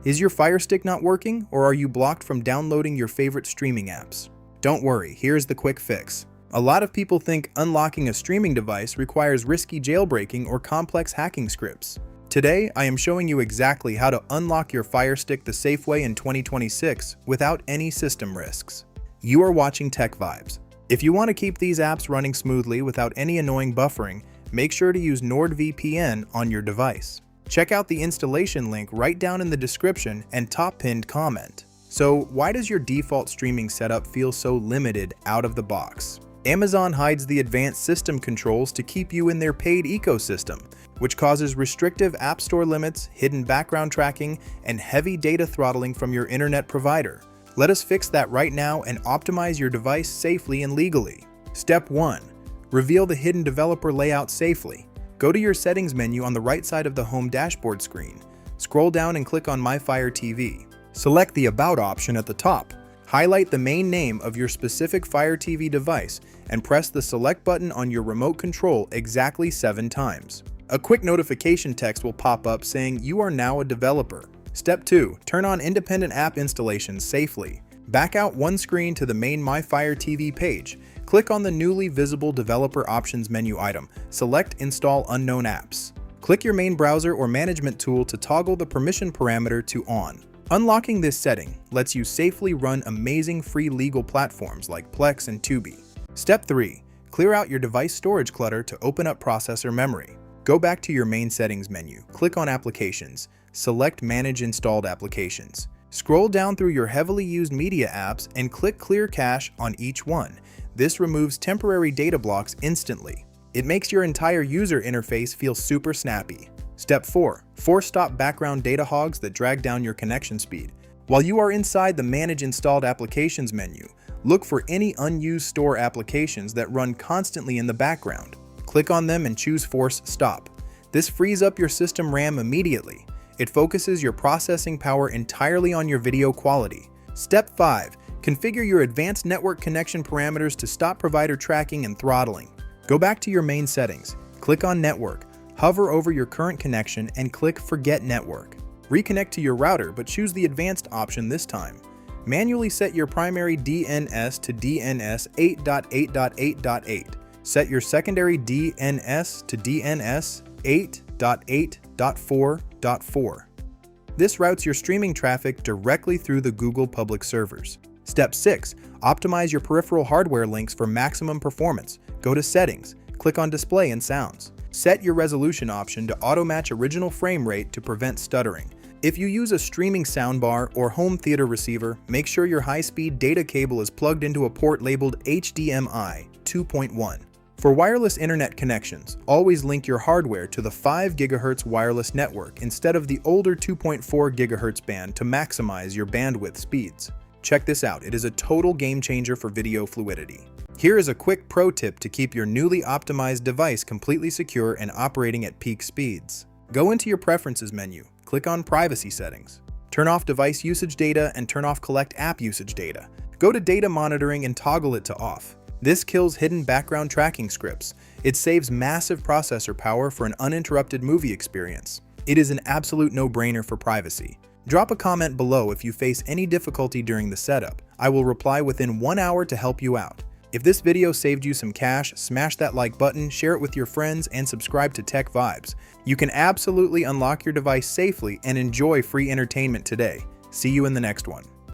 Is your Firestick not working, or are you blocked from downloading your favorite streaming apps? Don't worry, here's the quick fix. A lot of people think unlocking a streaming device requires risky jailbreaking or complex hacking scripts. Today, I am showing you exactly how to unlock your Firestick the safe way in 2026 without any system risks. You are watching TechVibes. If you want to keep these apps running smoothly without any annoying buffering, make sure to use NordVPN on your device. Check out the installation link right down in the description and top pinned comment. So, why does your default streaming setup feel so limited out of the box? Amazon hides the advanced system controls to keep you in their paid ecosystem, which causes restrictive app store limits, hidden background tracking, and heavy data throttling from your internet provider. Let us fix that right now and optimize your device safely and legally. Step 1. Reveal the hidden developer layout safely. Go to your settings menu on the right side of the home dashboard screen. Scroll down and click on My Fire TV. Select the About option at the top. Highlight the main name of your specific Fire TV device and press the select button on your remote control exactly 7 times. A quick notification text will pop up saying you are now a developer. Step 2. Turn on independent app installations safely. Back out one screen to the main My Fire TV page. Click on the newly visible Developer Options menu item. Select Install Unknown Apps. Click your main browser or management tool to toggle the permission parameter to On. Unlocking this setting lets you safely run amazing free legal platforms like Plex and Tubi. Step 3. Clear out your device storage clutter to open up processor memory. Go back to your main settings menu, click on Applications, select Manage Installed Applications. Scroll down through your heavily used media apps and click Clear Cache on each one. This removes temporary data blocks instantly. It makes your entire user interface feel super snappy. Step 4. Force stop background data hogs that drag down your connection speed. While you are inside the Manage Installed Applications menu, look for any unused store applications that run constantly in the background. Click on them and choose Force Stop. This frees up your system RAM immediately. It focuses your processing power entirely on your video quality. Step 5. Configure your advanced network connection parameters to stop provider tracking and throttling. Go back to your main settings, click on Network, hover over your current connection and click Forget Network. Reconnect to your router, but choose the advanced option this time. Manually set your primary DNS to DNS 8.8.8.8. Set your secondary DNS to DNS 8.8.4.4. This routes your streaming traffic directly through the Google public servers. Step 6. Optimize your peripheral hardware links for maximum performance. Go to Settings, click on Display and Sounds. Set your resolution option to auto-match original frame rate to prevent stuttering. If you use a streaming soundbar or home theater receiver, make sure your high-speed data cable is plugged into a port labeled HDMI 2.1. For wireless internet connections, always link your hardware to the 5 GHz wireless network instead of the older 2.4 GHz band to maximize your bandwidth speeds. Check this out, it is a total game changer for video fluidity. Here is a quick pro tip to keep your newly optimized device completely secure and operating at peak speeds. Go into your Preferences menu, click on Privacy Settings. Turn off device usage data and turn off Collect app usage data. Go to Data Monitoring and toggle it to Off. This kills hidden background tracking scripts. It saves massive processor power for an uninterrupted movie experience. It is an absolute no-brainer for privacy. Drop a comment below if you face any difficulty during the setup. I will reply within 1 hour to help you out. If this video saved you some cash, smash that like button, share it with your friends, and subscribe to TechVibes. You can absolutely unlock your device safely and enjoy free entertainment today. See you in the next one.